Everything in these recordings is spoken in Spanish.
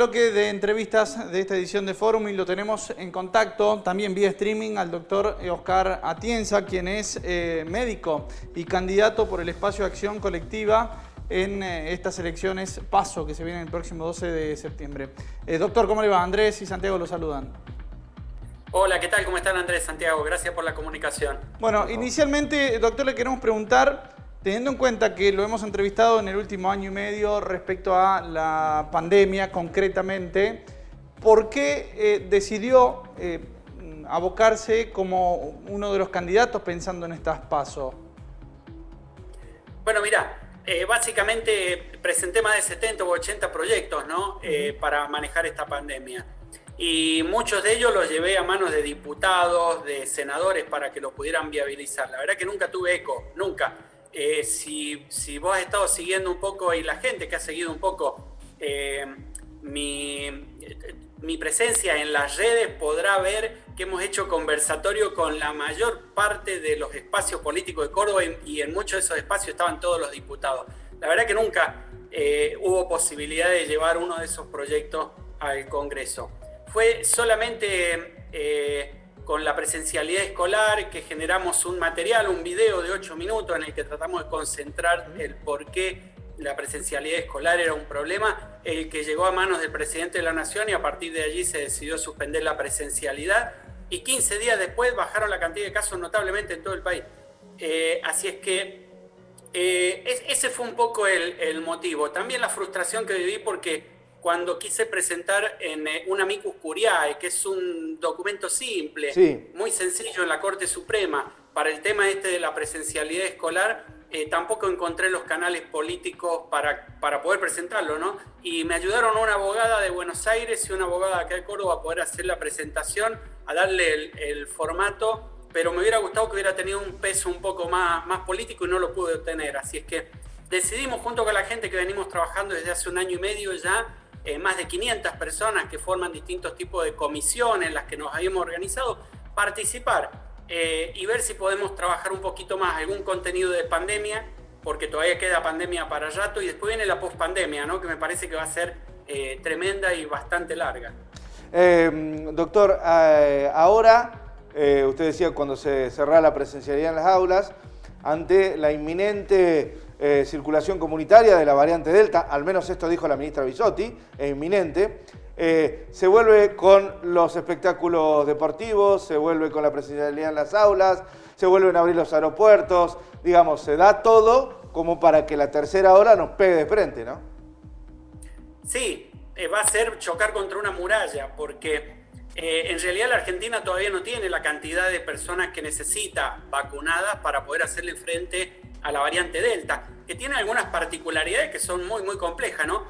Bloque de entrevistas de esta edición de Fórum y lo tenemos en contacto también vía streaming al doctor Oscar Atienza, quien es médico y candidato por el Espacio de Acción Colectiva en estas elecciones PASO que se vienen el próximo 12 de septiembre. Doctor, ¿cómo le va? Andrés y Santiago lo saludan. Hola, ¿qué tal? ¿Cómo están, Andrés, Santiago? Gracias por la comunicación. Bueno, inicialmente, doctor, le queremos preguntar, teniendo en cuenta que lo hemos entrevistado en el último año y medio respecto a la pandemia concretamente, ¿por qué decidió abocarse como uno de los candidatos pensando en estas PASO? Bueno, mira, básicamente presenté más de 70 u 80 proyectos, ¿no? Para manejar esta pandemia. Y muchos de ellos los llevé a manos de diputados, de senadores para que los pudieran viabilizar. La verdad que nunca tuve eco, nunca. Si vos has estado siguiendo un poco y la gente que ha seguido un poco mi presencia en las redes podrá ver que hemos hecho conversatorio con la mayor parte de los espacios políticos de Córdoba y en muchos de esos espacios estaban todos los diputados. La verdad que nunca hubo posibilidad de llevar uno de esos proyectos al Congreso. Fue solamente con la presencialidad escolar que generamos un material, un video de 8 minutos en el que tratamos de concentrar el por qué la presencialidad escolar era un problema, el que llegó a manos del presidente de la Nación y a partir de allí se decidió suspender la presencialidad y 15 días después bajaron la cantidad de casos notablemente en todo el país. Así es que ese fue un poco el motivo. También la frustración que viví porque cuando quise presentar en un amicus curiae, que es un documento simple, sí, muy sencillo en la Corte Suprema, para el tema de la presencialidad escolar, tampoco encontré los canales políticos para poder presentarlo, ¿no? Y me ayudaron una abogada de Buenos Aires y una abogada de acá de Córdoba a poder hacer la presentación, a darle el formato, pero me hubiera gustado que hubiera tenido un peso un poco más político y no lo pude obtener. Así es que decidimos, junto con la gente que venimos trabajando desde hace un año y medio ya, más de 500 personas que forman distintos tipos de comisiones en las que nos habíamos organizado, participar y ver si podemos trabajar un poquito más algún contenido de pandemia, porque todavía queda pandemia para rato, y después viene la pospandemia, ¿no? Que me parece que va a ser tremenda y bastante larga. Doctor, ahora, usted decía cuando se cerrara la presencialidad en las aulas, ante la inminente circulación comunitaria de la variante Delta, al menos esto dijo la ministra Bisotti, es inminente, se vuelve con los espectáculos deportivos, se vuelve con la presencialidad en las aulas, se vuelven a abrir los aeropuertos, digamos, se da todo como para que la tercera ola nos pegue de frente, ¿no? Sí, va a ser chocar contra una muralla, porque en realidad la Argentina todavía no tiene la cantidad de personas que necesita vacunadas para poder hacerle frente a la variante Delta, que tiene algunas particularidades que son muy complejas, ¿no?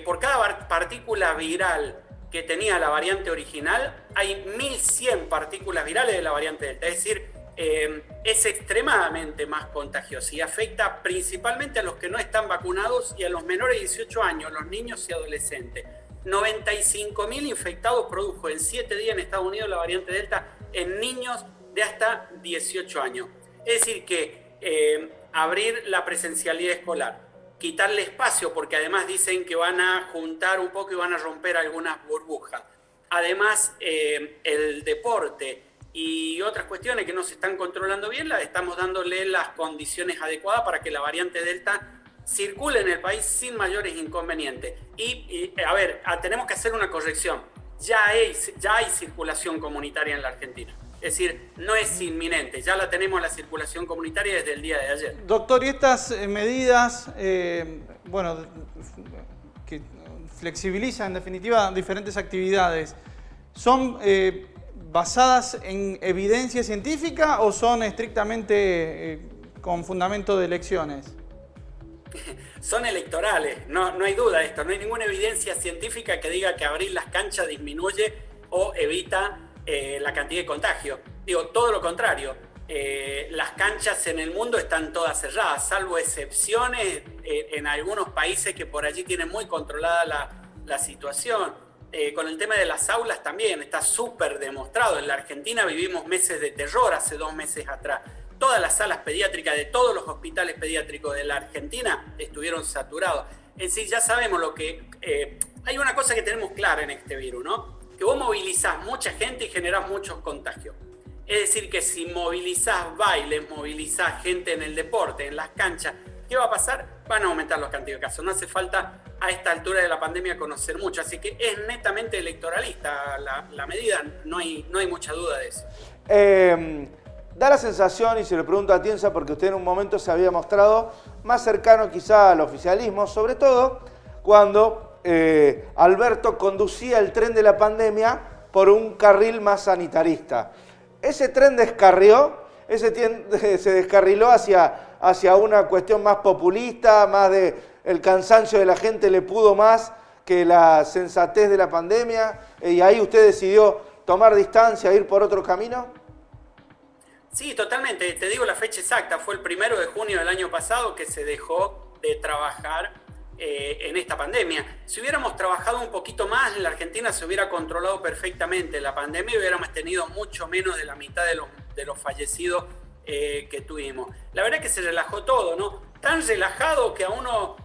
Por cada partícula viral que tenía la variante original, hay 1100 partículas virales de la variante Delta, es decir, es extremadamente más contagiosa y afecta principalmente a los que no están vacunados y a los menores de 18 años, los niños y adolescentes. 95.000 infectados produjo en 7 días en Estados Unidos la variante Delta en niños de hasta 18 años. Es decir que abrir la presencialidad escolar, quitarle espacio, porque además dicen que van a juntar un poco y van a romper algunas burbujas. Además, el deporte y otras cuestiones que no se están controlando bien, las estamos dándole las condiciones adecuadas para que la variante Delta circule en el país sin mayores inconvenientes. Y a ver, tenemos que hacer una corrección. Ya hay circulación comunitaria en la Argentina. Es decir, no es inminente, ya la tenemos la circulación comunitaria desde el día de ayer. Doctor, y estas medidas, bueno, que flexibilizan en definitiva diferentes actividades, ¿son basadas en evidencia científica o son estrictamente con fundamento de elecciones? Son electorales, no hay duda de esto, no hay ninguna evidencia científica que diga que abrir las canchas disminuye o evita la cantidad de contagio. Digo, todo lo contrario. Las canchas en el mundo están todas cerradas, salvo excepciones en algunos países que por allí tienen muy controlada la situación. Con el tema de las aulas también está súper demostrado. En la Argentina vivimos meses de terror hace 2 meses atrás. Todas las salas pediátricas de todos los hospitales pediátricos de la Argentina estuvieron saturados. Es decir, ya sabemos lo que hay una cosa que tenemos clara en este virus, ¿no? Que vos movilizás mucha gente y generás muchos contagios. Es decir, que si movilizás bailes, movilizás gente en el deporte, en las canchas, ¿qué va a pasar? Van a aumentar los cantidad de casos. No hace falta a esta altura de la pandemia conocer mucho. Así que es netamente electoralista la medida, no hay mucha duda de eso. Da la sensación, y se lo pregunto a Atienza, porque usted en un momento se había mostrado más cercano quizá al oficialismo, sobre todo cuando Alberto conducía el tren de la pandemia por un carril más sanitarista. Ese tren descarrió, se descarriló hacia una cuestión más populista, más de el cansancio de la gente le pudo más que la sensatez de la pandemia, y ahí usted decidió tomar distancia, ir por otro camino. Sí, totalmente. Te digo la fecha exacta. Fue el 1 de junio del año pasado que se dejó de trabajar en esta pandemia. Si hubiéramos trabajado un poquito más, en la Argentina se hubiera controlado perfectamente la pandemia y hubiéramos tenido mucho menos de la mitad de los fallecidos que tuvimos. La verdad es que se relajó todo, ¿no? Tan relajado que a uno...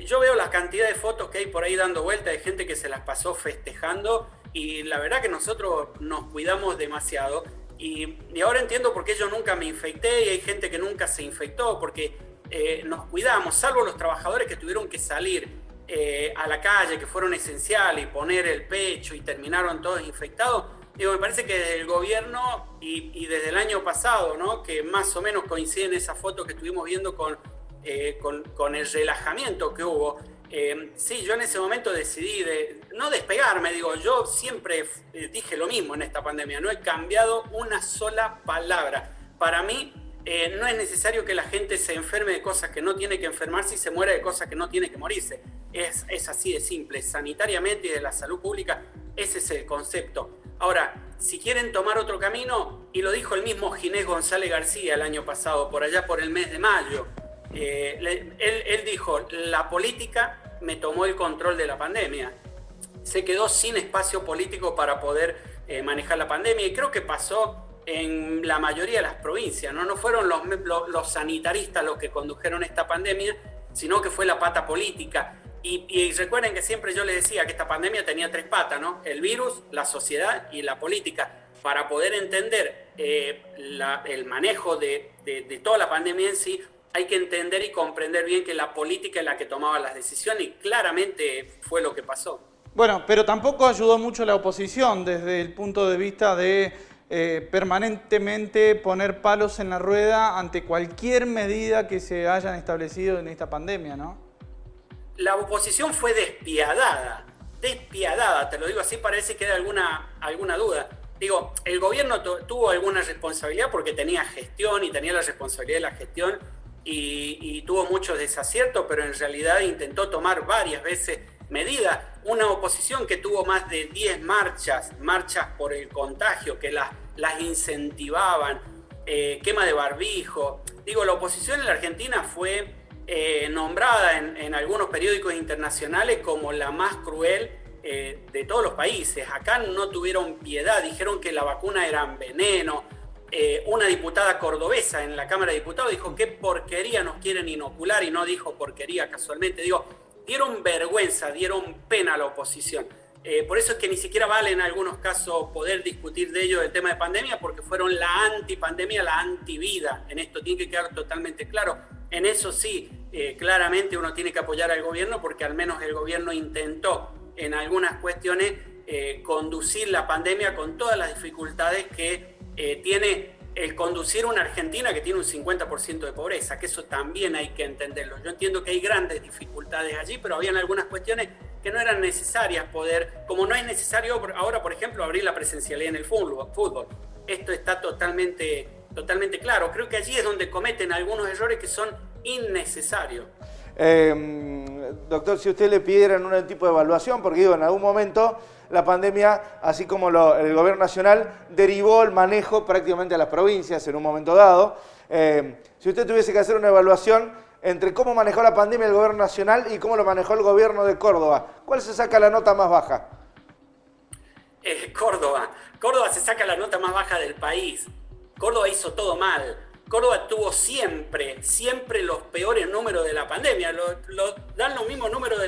yo veo la cantidad de fotos que hay por ahí dando vuelta de gente que se las pasó festejando y la verdad que nosotros nos cuidamos demasiado. Y ahora entiendo por qué yo nunca me infecté y hay gente que nunca se infectó, porque nos cuidamos, salvo los trabajadores que tuvieron que salir a la calle, que fueron esenciales y poner el pecho y terminaron todos infectados. Digo, me parece que desde el gobierno y desde el año pasado, ¿no? Que más o menos coinciden esas fotos que estuvimos viendo con el relajamiento que hubo. Sí, yo en ese momento decidí no despegarme, digo, yo siempre dije lo mismo en esta pandemia, no he cambiado una sola palabra. Para mí no es necesario que la gente se enferme de cosas que no tiene que enfermarse y se muera de cosas que no tiene que morirse. Es así de simple, sanitariamente y de la salud pública, ese es el concepto. Ahora, si quieren tomar otro camino, y lo dijo el mismo Ginés González García el año pasado, por allá por el mes de mayo, él dijo, la política me tomó el control de la pandemia. Se quedó sin espacio político para poder manejar la pandemia y creo que pasó en la mayoría de las provincias, ¿no? No fueron los sanitaristas los que condujeron esta pandemia, sino que fue la pata política. Y recuerden que siempre yo les decía que esta pandemia tenía 3 patas, ¿no? El virus, la sociedad y la política. Para poder entender el manejo de toda la pandemia en sí, hay que entender y comprender bien que la política es la que tomaba las decisiones y claramente fue lo que pasó. Bueno, pero tampoco ayudó mucho la oposición desde el punto de vista de permanentemente poner palos en la rueda ante cualquier medida que se hayan establecido en esta pandemia, ¿no? La oposición fue despiadada, te lo digo así, parece que hay alguna duda. Digo, el gobierno tuvo alguna responsabilidad porque tenía gestión y tenía la responsabilidad de la gestión y tuvo muchos desaciertos, pero en realidad intentó tomar varias veces medidas. Una oposición que tuvo más de 10 marchas por el contagio, que las incentivaban, quema de barbijo. Digo, la oposición en la Argentina fue nombrada en algunos periódicos internacionales como la más cruel de todos los países. Acá no tuvieron piedad, dijeron que la vacuna era veneno. Una diputada cordobesa en la Cámara de Diputados dijo qué porquería nos quieren inocular y no dijo porquería casualmente. Digo, dieron vergüenza, dieron pena a la oposición. Por eso es que ni siquiera vale en algunos casos poder discutir de ello el tema de pandemia, porque fueron la antipandemia, la antivida. En esto tiene que quedar totalmente claro. En eso sí, claramente uno tiene que apoyar al gobierno, porque al menos el gobierno intentó en algunas cuestiones conducir la pandemia con todas las dificultades que tiene el conducir una Argentina que tiene un 50% de pobreza, que eso también hay que entenderlo. Yo entiendo que hay grandes dificultades allí, pero habían algunas cuestiones que no eran necesarias poder, como no es necesario ahora, por ejemplo, abrir la presencialidad en el fútbol. Esto está totalmente claro. Creo que allí es donde cometen algunos errores que son innecesarios. Doctor, si usted le pidieran un tipo de evaluación, porque digo, en algún momento la pandemia, así como el gobierno nacional, derivó el manejo prácticamente a las provincias en un momento dado. Si usted tuviese que hacer una evaluación entre cómo manejó la pandemia el gobierno nacional y cómo lo manejó el gobierno de Córdoba, ¿cuál se saca la nota más baja? Córdoba se saca la nota más baja del país. Córdoba hizo todo mal. Córdoba tuvo siempre los peores números de la pandemia. Dan los mismos números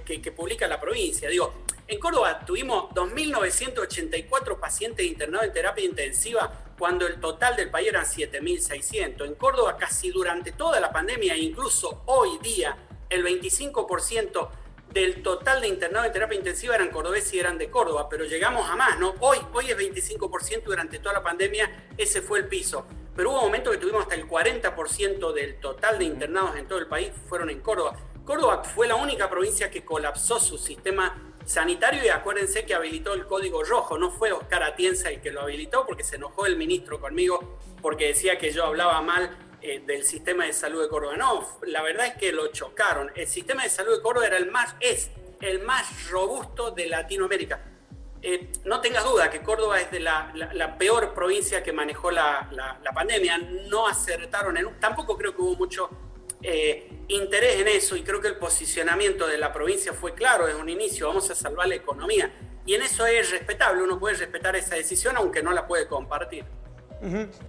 que publica la provincia. Digo, en Córdoba tuvimos 2.984 pacientes internados en terapia intensiva cuando el total del país eran 7.600. En Córdoba casi durante toda la pandemia, incluso hoy día, el 25% del total de internados en terapia intensiva eran cordobeses y eran de Córdoba, pero llegamos a más, ¿no? Hoy es 25%, durante toda la pandemia ese fue el piso. Pero hubo momentos que tuvimos hasta el 40% del total de internados en todo el país fueron en Córdoba. Córdoba fue la única provincia que colapsó su sistema sanitario y acuérdense que habilitó el código rojo. No fue Oscar Atienza el que lo habilitó porque se enojó el ministro conmigo porque decía que yo hablaba mal del sistema de salud de Córdoba. No, la verdad es que lo chocaron. El sistema de salud de Córdoba es el más robusto de Latinoamérica. No tengas duda que Córdoba es de la peor provincia que manejó la pandemia. No acertaron tampoco creo que hubo mucho interés en eso, y creo que el posicionamiento de la provincia fue claro desde un inicio: vamos a salvar la economía, y en eso es respetable, uno puede respetar esa decisión aunque no la puede compartir.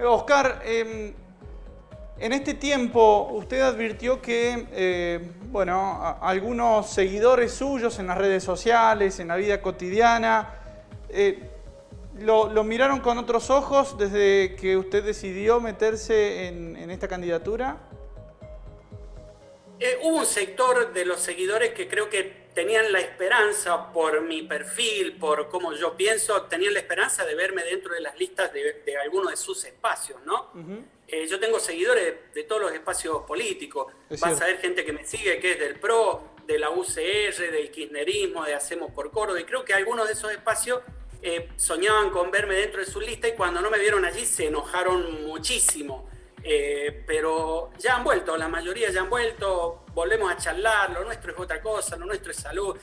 Oscar, en este tiempo usted advirtió que algunos seguidores suyos en las redes sociales, en la vida cotidiana, lo miraron con otros ojos desde que usted decidió meterse en esta candidatura. Hubo un sector de los seguidores que creo que tenían la esperanza, por mi perfil, por cómo yo pienso, tenían la esperanza de verme dentro de las listas de alguno de sus espacios, ¿no? Yo tengo seguidores de todos los espacios políticos. Vas a ver gente que me sigue, que es del PRO, de la UCR, del kirchnerismo, de Hacemos por Córdoba, y creo que algunos de esos espacios soñaban con verme dentro de su lista, y cuando no me vieron allí se enojaron muchísimo. Pero ya han vuelto, la mayoría ya han vuelto, volvemos a charlar, lo nuestro es otra cosa, lo nuestro es salud.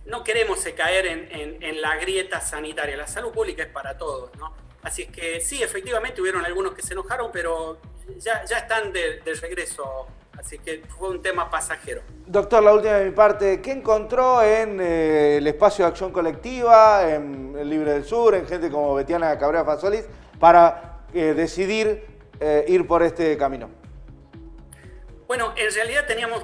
No queremos caer en la grieta sanitaria, la salud pública es para todos, ¿no? Así es que sí, efectivamente hubieron algunos que se enojaron, pero ya están de regreso, así que fue un tema pasajero. Doctor, la última de mi parte, ¿qué encontró en el espacio de acción colectiva, en el Libre del Sur, en gente como Betiana Cabrera Fasolis, para decidir ir por este camino? Bueno, en realidad teníamos,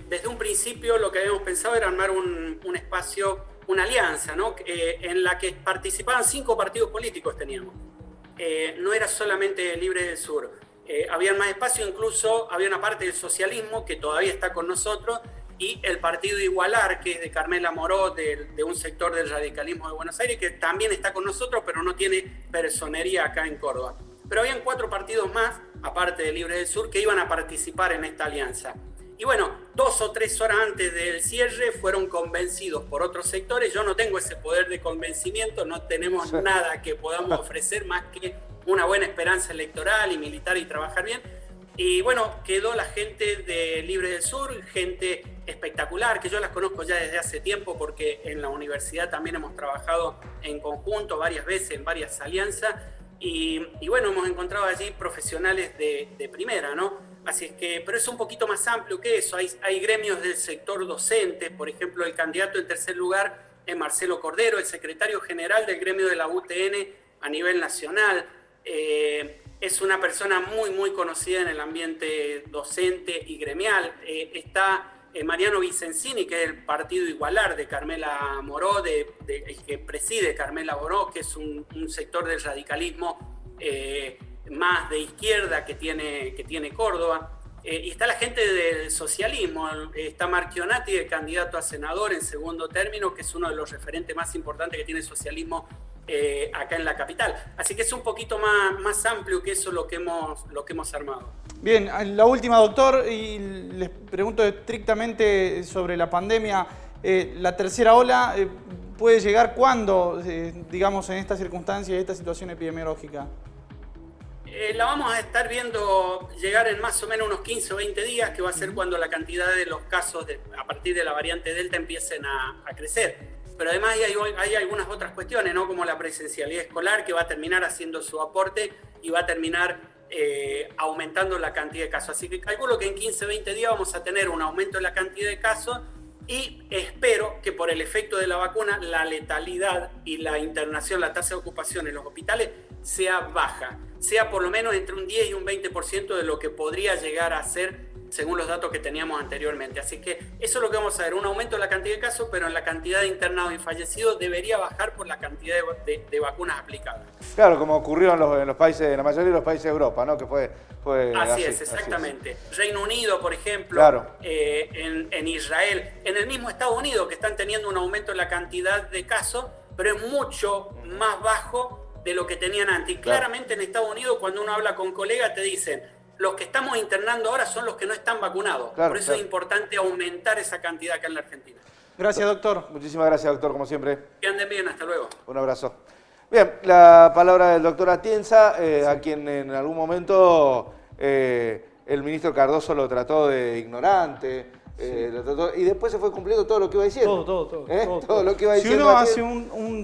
desde un principio lo que habíamos pensado era armar un espacio, una alianza, ¿no? En la que participaban 5 partidos políticos teníamos. No era solamente Libre del Sur. Había más espacio, incluso había una parte del socialismo que todavía está con nosotros, y el partido Igualar, que es de Carmela Moró, de un sector del radicalismo de Buenos Aires, que también está con nosotros, pero no tiene personería acá en Córdoba. Pero habían 4 partidos más, aparte de Libre del Sur, que iban a participar en esta alianza. Y bueno, 2 o 3 horas antes del cierre fueron convencidos por otros sectores. Yo no tengo ese poder de convencimiento, no tenemos nada que podamos ofrecer más que una buena esperanza electoral y militar y trabajar bien. Y bueno, quedó la gente de Libre del Sur, gente espectacular, que yo las conozco ya desde hace tiempo porque en la universidad también hemos trabajado en conjunto varias veces en varias alianzas. Y bueno, hemos encontrado allí profesionales de primera, ¿no? Así es que, pero es un poquito más amplio que eso. Hay gremios del sector docente, por ejemplo, el candidato en tercer lugar es Marcelo Cordero, el secretario general del gremio de la UTN a nivel nacional. Es una persona muy, muy conocida en el ambiente docente y gremial. Está Mariano Vicenzini, que es el partido Igualar de Carmela Moró, el que preside Carmela Moró, que es un sector del radicalismo más de izquierda que tiene Córdoba. Y está la gente del socialismo, está Marchionati, el candidato a senador en segundo término, que es uno de los referentes más importantes que tiene el socialismo acá en la capital. Así que es un poquito más amplio que eso lo que hemos armado. Bien, la última, doctor, y les pregunto estrictamente sobre la pandemia. ¿La tercera ola puede llegar cuándo, digamos, en esta circunstancia y esta situación epidemiológica? La vamos a estar viendo llegar en más o menos unos 15 o 20 días, que va a ser cuando la cantidad de los casos a partir de la variante Delta empiecen a crecer. Pero además hay algunas otras cuestiones, ¿no? Como la presencialidad escolar, que va a terminar haciendo su aporte y va a terminar aumentando la cantidad de casos. Así que calculo que en 15 o 20 días vamos a tener un aumento de la cantidad de casos y espero que por el efecto de la vacuna la letalidad y la internación, la tasa de ocupación en los hospitales sea baja. sea por lo menos entre un 10 y un 20% de lo que podría llegar a ser según los datos que teníamos anteriormente. Así que eso es lo que vamos a ver, un aumento en la cantidad de casos, pero en la cantidad de internados y fallecidos debería bajar por la cantidad de vacunas aplicadas. Claro, como ocurrió en los países, en la mayoría de los países de Europa, ¿no? Que fue así es, exactamente. Así es. Reino Unido, por ejemplo, claro. En Israel, en el mismo Estados Unidos, que están teniendo un aumento en la cantidad de casos, pero es mucho más bajo de lo que tenían antes. Y claramente en Estados Unidos, cuando uno habla con colegas, te dicen, los que estamos internando ahora son los que no están vacunados. Claro, por eso es importante aumentar esa cantidad acá en la Argentina. Gracias, doctor. Muchísimas gracias, doctor, como siempre. Que anden bien, hasta luego. Un abrazo. Bien, la palabra del doctor Atienza, a quien en algún momento el ministro Cardoso lo trató de ignorante, lo trató, y después se fue cumpliendo todo lo que iba diciendo. Todo. Todo lo que iba Si diciendo. uno hace un